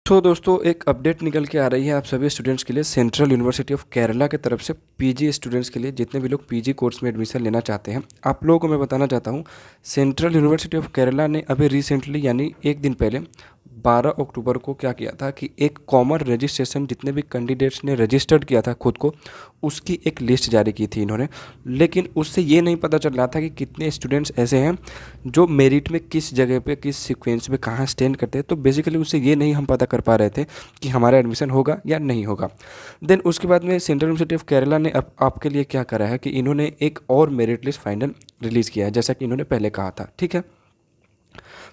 तो दोस्तों एक अपडेट निकल के आ रही है आप सभी स्टूडेंट्स के लिए। सेंट्रल यूनिवर्सिटी ऑफ केरला की तरफ से पीजी स्टूडेंट्स के लिए, जितने भी लोग पीजी कोर्स में एडमिशन लेना चाहते हैं, आप लोगों को मैं बताना चाहता हूं, सेंट्रल यूनिवर्सिटी ऑफ केरला ने अभी रिसेंटली यानी एक दिन पहले 12 अक्टूबर को क्या किया था कि एक कॉमन रजिस्ट्रेशन, जितने भी कैंडिडेट्स ने रजिस्टर्ड किया था खुद को, उसकी एक लिस्ट जारी की थी इन्होंने। लेकिन उससे ये नहीं पता चल रहा था कि कितने स्टूडेंट्स ऐसे हैं जो मेरिट में किस जगह पे, किस सीक्वेंस में कहाँ स्टैंड करते हैं। तो बेसिकली उससे ये नहीं हम पता कर पा रहे थे कि हमारा एडमिशन होगा या नहीं होगा। देन उसके बाद में सेंट्रल यूनिवर्सिटी ऑफ केरला ने आपके लिए क्या करा है कि इन्होंने एक और मेरिट लिस्ट फाइनल रिलीज़ किया है, जैसा कि इन्होंने पहले कहा था। ठीक है,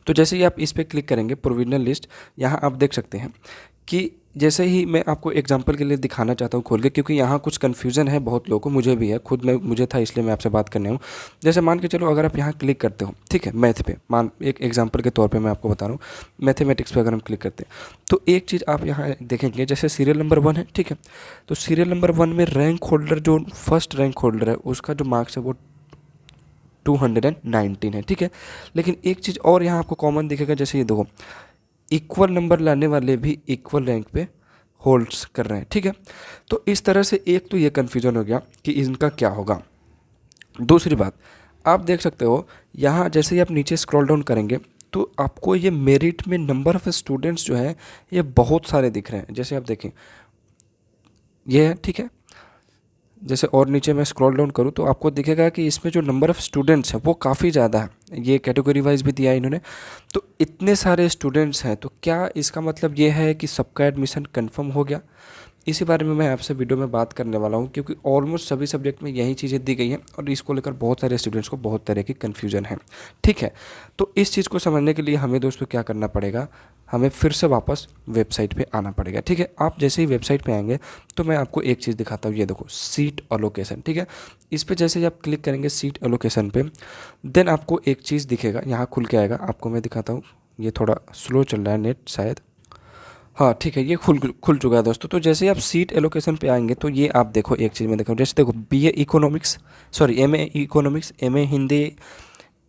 तो जैसे ही आप इस पर क्लिक करेंगे प्रोविजनल लिस्ट, यहाँ आप देख सकते हैं कि जैसे ही मैं आपको एग्जांपल के लिए दिखाना चाहता हूँ खोल के, क्योंकि यहाँ कुछ कन्फ्यूज़न है बहुत लोगों को, मुझे भी है, खुद में मुझे था, इसलिए मैं आपसे बात करने हूँ। जैसे मान के चलो अगर आप यहाँ क्लिक करते हो, ठीक है, मैथ पे, मान एक एग्जांपल के तौर पे मैं आपको बता रहा हूँ, मैथमेटिक्स पे अगर हम क्लिक करते हैं तो एक चीज़ आप यहाँ देखेंगे, जैसे सीरियल नंबर 1 है, ठीक है, तो सीरियल नंबर 1 में रैंक होल्डर, जो फर्स्ट रैंक होल्डर है, उसका जो मार्क्स है वो 219 है। ठीक है, लेकिन एक चीज़ और यहाँ आपको कॉमन दिखेगा, जैसे ये देखो, इक्वल नंबर लाने वाले भी इक्वल रैंक पे होल्ड्स कर रहे हैं। ठीक है, तो इस तरह से एक तो ये कन्फ्यूजन हो गया कि इनका क्या होगा। दूसरी बात, आप देख सकते हो यहाँ जैसे ही आप नीचे स्क्रॉल डाउन करेंगे तो आपको ये मेरिट में नंबर ऑफ स्टूडेंट्स जो है ये बहुत सारे दिख रहे हैं। जैसे आप देखें, ये है, ठीक है, जैसे और नीचे मैं स्क्रॉल डाउन करूँ तो आपको दिखेगा कि इसमें जो नंबर ऑफ़ स्टूडेंट्स है वो काफ़ी ज़्यादा है। ये कैटेगरी वाइज भी दिया है इन्होंने। तो इतने सारे स्टूडेंट्स हैं, तो क्या इसका मतलब ये है कि सबका एडमिशन कंफर्म हो गया? इसी बारे में मैं आपसे वीडियो में बात करने वाला हूँ, क्योंकि ऑलमोस्ट सभी सब्जेक्ट में यही चीज़ें दी गई हैं और इसको लेकर बहुत सारे स्टूडेंट्स को बहुत तरह की कन्फ्यूजन है। ठीक है, तो इस चीज़ को समझने के लिए हमें दोस्तों क्या करना पड़ेगा, हमें फिर से वापस वेबसाइट पे आना पड़ेगा। ठीक है, आप जैसे ही वेबसाइट पे आएंगे तो मैं आपको एक चीज़ दिखाता हूँ, ये देखो, सीट अलोकेशन। ठीक है, इस पर जैसे ही आप क्लिक करेंगे सीट अलोकेशन पे, देन आपको एक चीज़ दिखेगा, यहाँ खुल के आएगा, आपको मैं दिखाता हूँ। ये थोड़ा स्लो चल रहा है नेट शायद। हाँ ठीक है, ये खुल चुका है दोस्तों। तो जैसे ही आप सीट एलोकेशन पे आएंगे तो ये आप देखो, एक चीज़ में देखो, जैसे देखो, BA economics, sorry MA economics, MA Hindi,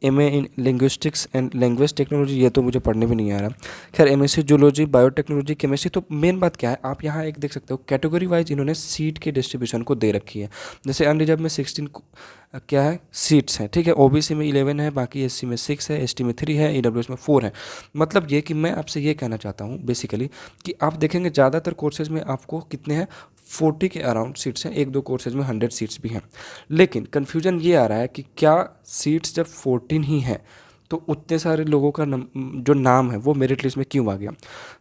MA in linguistics and language technology, ये तो मुझे पढ़ने भी नहीं आ रहा। खैर, एमएससी जूलॉजी, बायोटेक्नोलॉजी, केमिस्ट्री। तो मेन बात क्या है, आप यहाँ एक देख सकते हो कैटेगरी वाइज इन्होंने सीट के डिस्ट्रीब्यूशन को दे रखी है। जैसे अनरिजर्व में 16 क्या है, सीट्स हैं। ठीक है, ओबीसी में 11 है, बाकी एससी में 6 है, एसटी में 3 है, ईडब्ल्यूएस में 4 है। मतलब ये कि मैं आपसे ये कहना चाहता हूँ बेसिकली कि आप देखेंगे ज़्यादातर कोर्सेज में आपको कितने हैं, 40 के अराउंड सीट्स हैं, एक दो कोर्सेज में 100 सीट्स भी हैं। लेकिन कन्फ्यूजन ये आ रहा है कि क्या सीट्स जब 14 ही हैं तो उतने सारे लोगों का जो नाम है वो मेरिट लिस्ट में क्यों आ गया?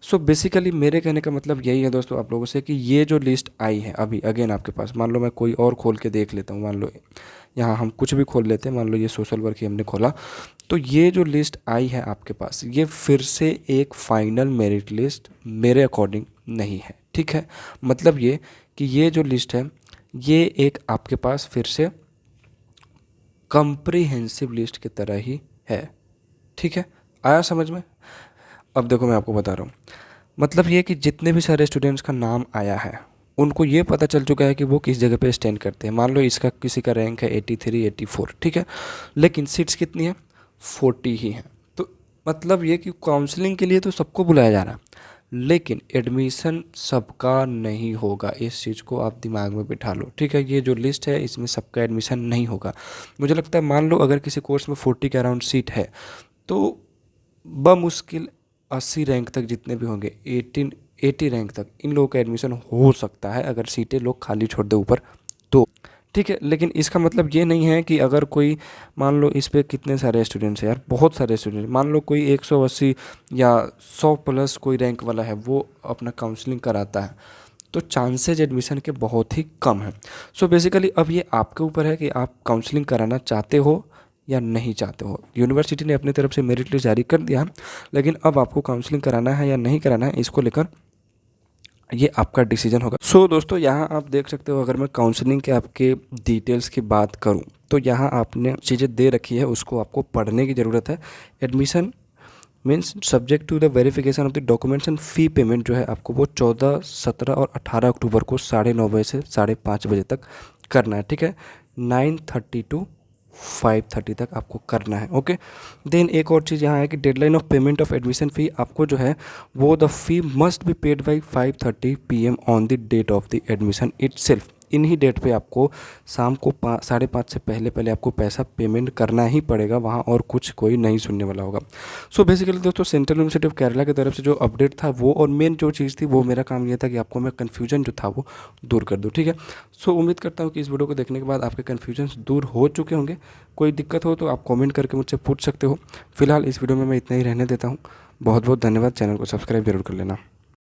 सो बेसिकली मेरे कहने का मतलब यही है दोस्तों आप लोगों से कि ये जो लिस्ट आई है अभी अगेन आपके पास, मान लो मैं कोई और खोल के देख लेता हूँ, मान लो यहाँ हम कुछ भी खोल लेते हैं, मान लो ये सोशल वर्क ही हमने खोला, तो ये जो लिस्ट आई है आपके पास, ये फिर से एक फाइनल मेरिट लिस्ट मेरे अकॉर्डिंग नहीं है। ठीक है, मतलब ये कि ये जो लिस्ट है ये एक आपके पास फिर से कंप्रीहेंसिव लिस्ट की तरह ही है। ठीक है, आया समझ में? अब देखो मैं आपको बता रहा हूँ, मतलब ये कि जितने भी सारे स्टूडेंट्स का नाम आया है उनको ये पता चल चुका है कि वो किस जगह पे स्टैंड करते हैं। मान लो इसका किसी का रैंक है 83 84, ठीक है, लेकिन सीट्स कितनी है, 40 ही हैं। तो मतलब ये कि काउंसलिंग के लिए तो सबको बुलाया जा रहा है, लेकिन एडमिशन सबका नहीं होगा। इस चीज़ को आप दिमाग में बिठा लो। ठीक है, ये जो लिस्ट है इसमें सबका एडमिशन नहीं होगा। मुझे लगता है मान लो अगर किसी कोर्स में 40 के अराउंड सीट है तो बमुश्किल 80 रैंक तक जितने भी होंगे, 80 रैंक तक इन लोगों का एडमिशन हो सकता है अगर सीटें लोग खाली छोड़ दे ऊपर तो। ठीक है, लेकिन इसका मतलब ये नहीं है कि अगर कोई, मान लो इस पे कितने सारे स्टूडेंट्स हैं यार, बहुत सारे स्टूडेंट्स, मान लो कोई 180 या 100 प्लस कोई रैंक वाला है, वो अपना काउंसलिंग कराता है, तो चांसेज एडमिशन के बहुत ही कम हैं। सो बेसिकली अब ये आपके ऊपर है कि आप काउंसलिंग कराना चाहते हो या नहीं चाहते हो। यूनिवर्सिटी ने अपनी तरफ से मेरिट लिस्ट जारी कर दिया, लेकिन अब आपको काउंसलिंग कराना है या नहीं कराना है, इसको लेकर ये आपका डिसीजन होगा। सो दोस्तों, यहाँ आप देख सकते हो, अगर मैं काउंसलिंग के आपके डिटेल्स की बात करूँ तो यहाँ आपने चीज़ें दे रखी है, उसको आपको पढ़ने की ज़रूरत है। Admission means subject to the verification of the documents and fee payment जो है आपको वो 14, 17 और 18 अक्टूबर को 9:30 बजे से 5:30 बजे तक करना है। ठीक है, 9:30 to 5:30 तक आपको करना है। ओके, देन एक और चीज़ यहाँ है कि deadline of payment of admission fee आपको जो है वो the fee must be paid by 5:30 PM on the date of the admission itself. इन्हीं डेट पे आपको शाम को 5:30 से पहले पहले आपको पैसा पेमेंट करना ही पड़ेगा वहाँ, और कुछ कोई नहीं सुनने वाला होगा। सो बेसिकली दोस्तों सेंट्रल यूनिवर्सिटी ऑफ केरला की तरफ से जो अपडेट था वो, और मेन जो चीज़ थी वो, मेरा काम ये था कि आपको मैं कन्फ्यूजन जो था वो दूर कर दूँ। ठीक है, सो उम्मीद करता हूँ कि इस वीडियो को देखने के बाद आपके कन्फ्यूजन दूर हो चुके होंगे। कोई दिक्कत हो तो आप कमेंट करके मुझसे पूछ सकते हो। फिलहाल इस वीडियो में मैं इतना ही रहने देता हूँ। बहुत बहुत धन्यवाद। चैनल को सब्सक्राइब जरूर कर लेना।